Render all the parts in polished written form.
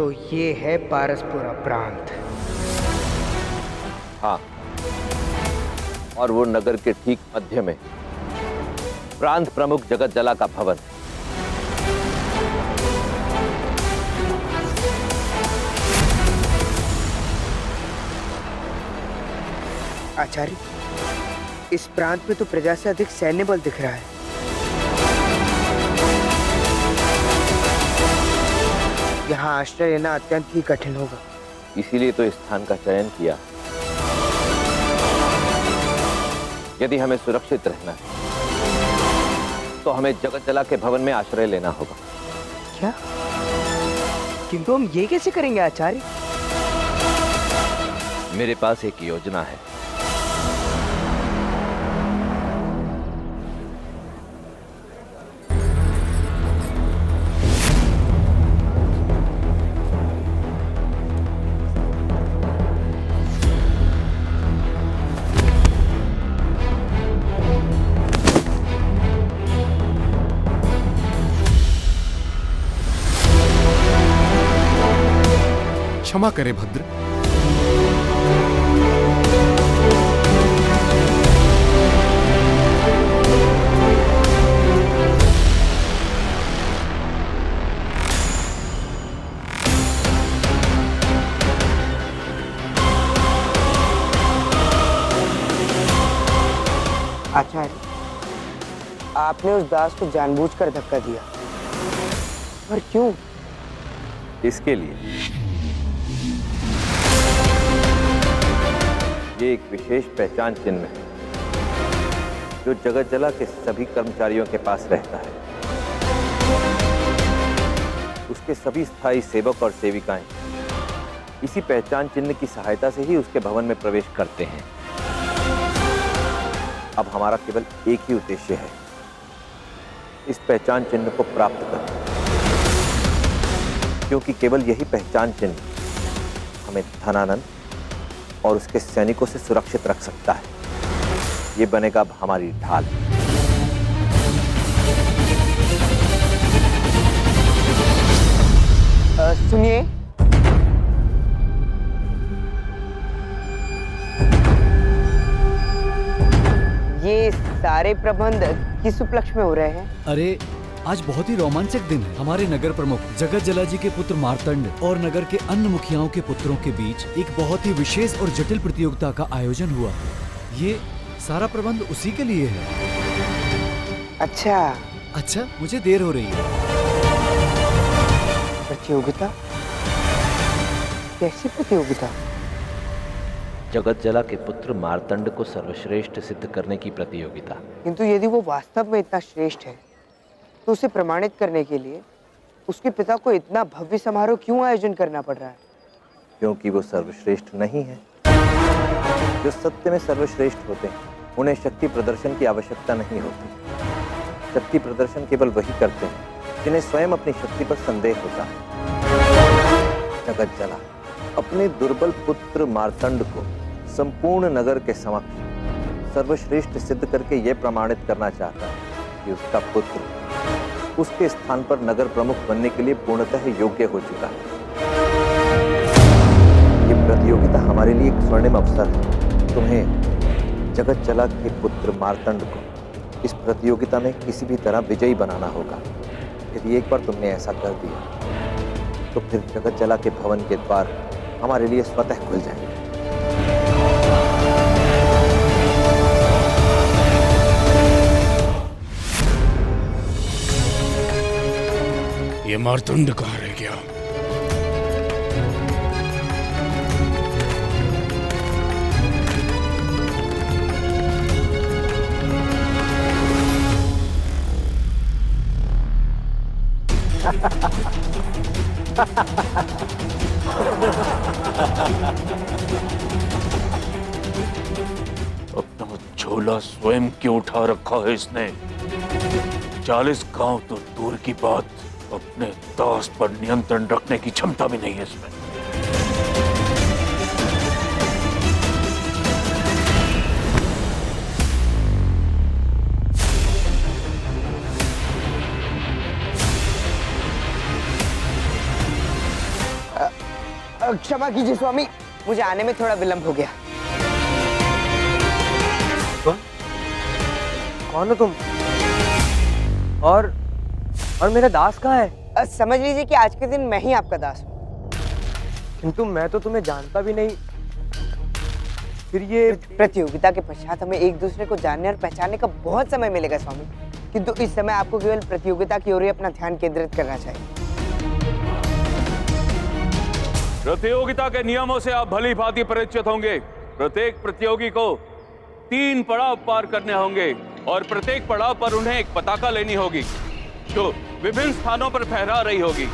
तो ये है पारसपुरा प्रांत। हाँ, और वो नगर के ठीक मध्य में प्रांत प्रमुख जगत जला का भवन है। आचार्य, इस प्रांत में तो प्रजा से अधिक सैन्य बल दिख रहा है। यहाँ आश्रय लेना अत्यंत ही कठिन होगा। इसीलिए तो इस स्थान का चयन किया। यदि हमें सुरक्षित रहना है तो हमें जगत जला के भवन में आश्रय लेना होगा। क्या? किंतु हम ये कैसे करेंगे आचार्य? मेरे पास एक योजना है। क्षमा करे भद्र। आचार्य, आपने उस दास को जानबूझकर धक्का दिया, पर क्यों? इसके लिए ये एक विशेष पहचान चिन्ह है जो जगत जला के सभी कर्मचारियों के पास रहता है। उसके सभी स्थायी सेवक और सेविकाएं इसी पहचान चिन्ह की सहायता से ही उसके भवन में प्रवेश करते हैं। अब हमारा केवल एक ही उद्देश्य है, इस पहचान चिन्ह को प्राप्त करना, क्योंकि केवल यही पहचान चिन्ह हमें धनानंद और उसके सैनिकों से सुरक्षित रख सकता है। ये बनेगा अब हमारी ढाल। सुनिए, ये सारे प्रबंध किस उपलक्ष्य में हो रहे हैं? अरे, आज बहुत ही रोमांचक दिन है। हमारे नगर प्रमुख जगत जला जी के पुत्र मार्तंड और नगर के अन्य मुखियाओं के पुत्रों के बीच एक बहुत ही विशेष और जटिल प्रतियोगिता का आयोजन हुआ है। ये सारा प्रबंध उसी के लिए है। अच्छा, मुझे देर हो रही है। प्रतियोगिता? कैसी प्रतियोगिता? जगत जला के पुत्र मार्तंड को सर्वश्रेष्ठ सिद्ध करने की प्रतियोगिता। किंतु यदि वो वास्तव में इतना श्रेष्ठ है तो उसे प्रमाणित करने के लिए उसके पिता को इतना भव्य समारोह क्यों आयोजन करना पड़ रहा है? क्योंकि वो सर्वश्रेष्ठ नहीं है। जो सत्य में सर्वश्रेष्ठ होते हैं उन्हें शक्ति प्रदर्शन की आवश्यकता नहीं होती। शक्ति प्रदर्शन केवल वही करते हैं जिन्हें स्वयं अपनी शक्ति पर संदेह होता है। जगत जला अपने दुर्बल पुत्र मार्तंड को संपूर्ण नगर के समक्ष सर्वश्रेष्ठ सिद्ध करके यह प्रमाणित करना चाहता है कि उसका पुत्र उसके स्थान पर नगर प्रमुख बनने के लिए पूर्णतः योग्य हो चुका है। ये प्रतियोगिता हमारे लिए एक स्वर्णिम अवसर है। तुम्हें जगत जला के पुत्र मार्तंड को इस प्रतियोगिता में किसी भी तरह विजयी बनाना होगा। यदि एक बार तुमने ऐसा कर दिया तो फिर जगत जला के भवन के द्वार हमारे लिए स्वतः खुल जाएंगे। ये मार्तंड कहाँ रह गया? अपना झोला स्वयं क्यों उठा रखा है इसने? 40 गांव तो दूर की बात, अपने दास पर नियंत्रण रखने की क्षमता भी नहीं है इसमें। क्षमा कीजिए स्वामी, मुझे आने में थोड़ा विलंब हो गया। तुम कौन हो तुम? और मेरा दास कहाँ है? समझ लीजिए कि आज के दिन मैं ही आपका दास हूँ। किंतु मैं तो तुम्हें जानता भी नहीं। फिर ये प्रतियोगिता के पश्चात हमें एक दूसरे को जानने और पहचानने का बहुत समय मिलेगा स्वामी, किंतु इस समय आपको केवल प्रतियोगिता की ओर ही अपना ध्यान केंद्रित करना चाहिए। प्रतियोगिता के नियमों से आप भली भांति परिचित होंगे। प्रत्येक प्रतियोगी को 3 पड़ाव पार करने होंगे और प्रत्येक पड़ाव पर उन्हें एक पताका लेनी होगी जो विभिन्न स्थानों पर फहरा रही होगी।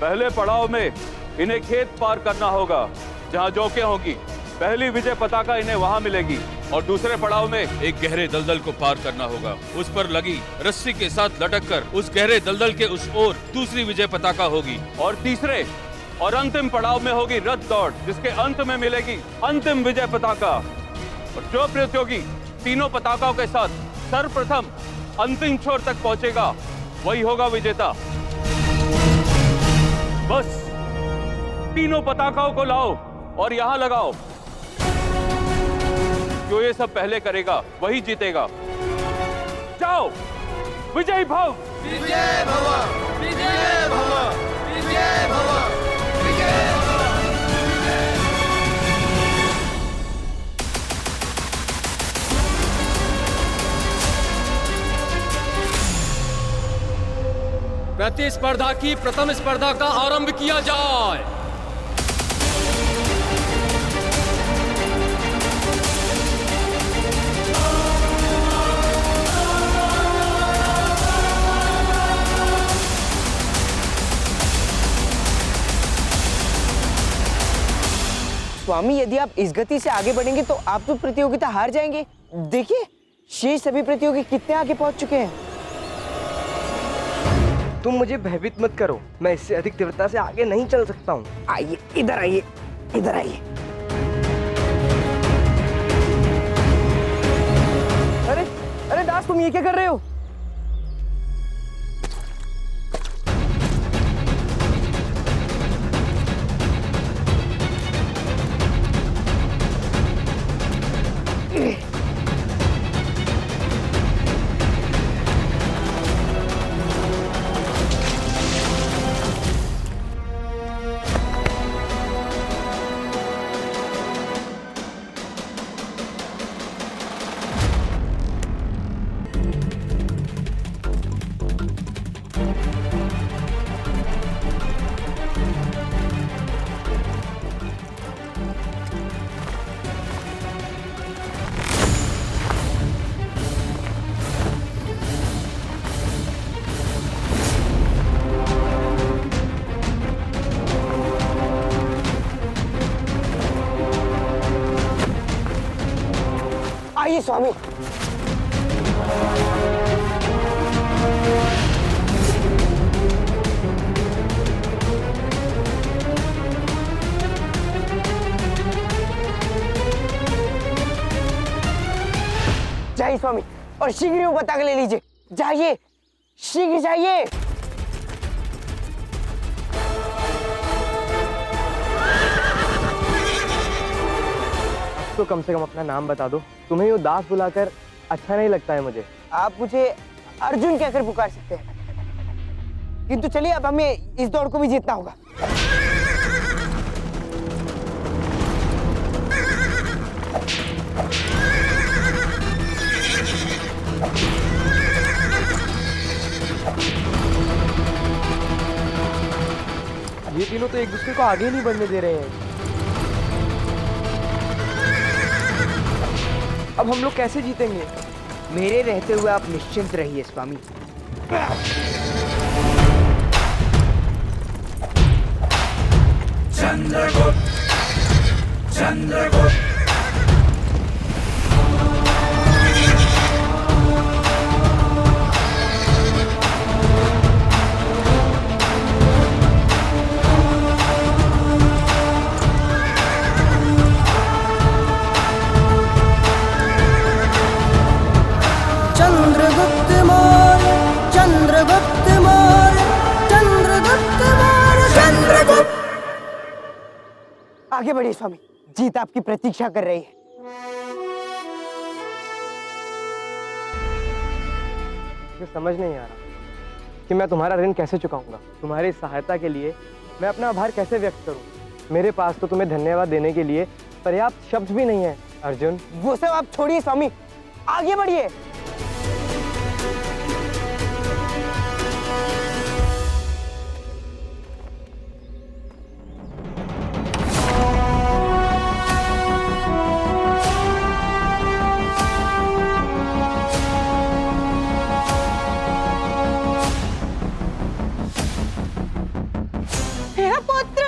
पहले पड़ाव में इन्हें खेत पार करना होगा जहां जोकें होंगी। पहली विजय पताका इन्हें वहां मिलेगी। और दूसरे पड़ाव में एक गहरे दलदल को पार करना होगा। उस पर लगी रस्सी के साथ लटककर उस गहरे दलदल के उस ओर दूसरी विजय पताका होगी। और तीसरे और अंतिम पड़ाव में होगी रथ दौड़, जिसके अंत में मिलेगी अंतिम विजय पताका। और जो प्रतियोगी तीनों पताकाओं के साथ सर्वप्रथम अंतिम छोर तक पहुंचेगा वही होगा विजेता। बस तीनों पताकाओं को लाओ और यहां लगाओ। जो ये सब पहले करेगा वही जीतेगा। जाओ, विजयी भव! विजय भव! विजय भव! विजय भव! विजय भव! प्रतिस्पर्धा की प्रथम स्पर्धा का आरंभ किया जाए। स्वामी, यदि आप इस गति से आगे बढ़ेंगे तो आप तो प्रतियोगिता हार जाएंगे। देखिए, शेष सभी प्रतियोगी कितने आगे पहुंच चुके हैं। तुम मुझे भयभीत मत करो, मैं इससे अधिक तीव्रता से आगे नहीं चल सकता हूँ। आइए, इधर आइए, इधर आइए। अरे अरे दास, तुम ये क्या कर रहे हो? आइए स्वामी। जाइए स्वामी, और शीघ्र ही वो पताका ले लीजिए। जाइए, शीघ्र जाइए। तो कम से कम अपना नाम बता दो। तुम्हें वो दास बुलाकर अच्छा नहीं लगता है मुझे। आप मुझे अर्जुन कहकर पुकार सकते हैं, किंतु चलिए अब हमें इस दौड़ को भी जीतना होगा। ये तीनों तो एक दूसरे को आगे नहीं बढ़ने दे रहे हैं। अब हम लोग कैसे जीतेंगे? मेरे रहते हुए आप निश्चिंत रहिए स्वामी। चंद्रगुप्त, चंद्रगुप्त। चंद्रगुप्त मौर्य, चंद्रगुप्त मौर्य, चंद्रगुप्त मौर्य। आगे बढ़िए स्वामी, जीत आपकी प्रतीक्षा कर रही है। मुझे समझ नहीं आ रहा कि मैं तुम्हारा ऋण कैसे चुकाऊंगा। तुम्हारी सहायता के लिए मैं अपना आभार कैसे व्यक्त करूं। मेरे पास तो तुम्हें धन्यवाद देने के लिए पर्याप्त शब्द भी नहीं है। अर्जुन, वो सब आप छोड़िए स्वामी, आगे बढ़िए। मेरा पुत्र,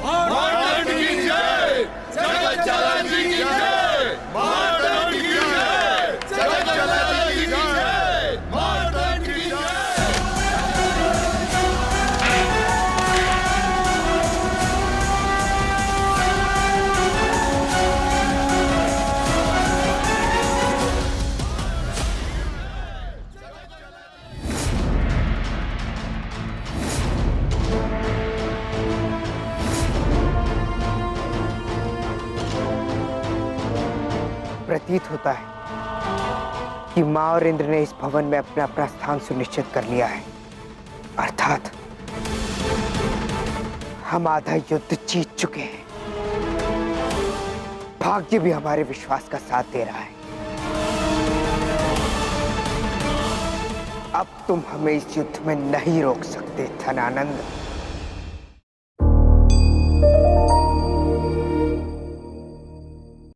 मार्तंड की जय, जगत जलाली की जय, मार्तंड की जय, जगत जलाली की जय, मार्तंड की जय। प्रतीत होता है कि मां और इंद्र ने इस भवन में अपना अपना स्थान सुनिश्चित कर लिया है, अर्थात हम आधा युद्ध जीत चुके हैं। भाग्य भी हमारे विश्वास का साथ दे रहा है। अब तुम हमें इस युद्ध में नहीं रोक सकते धनानंद।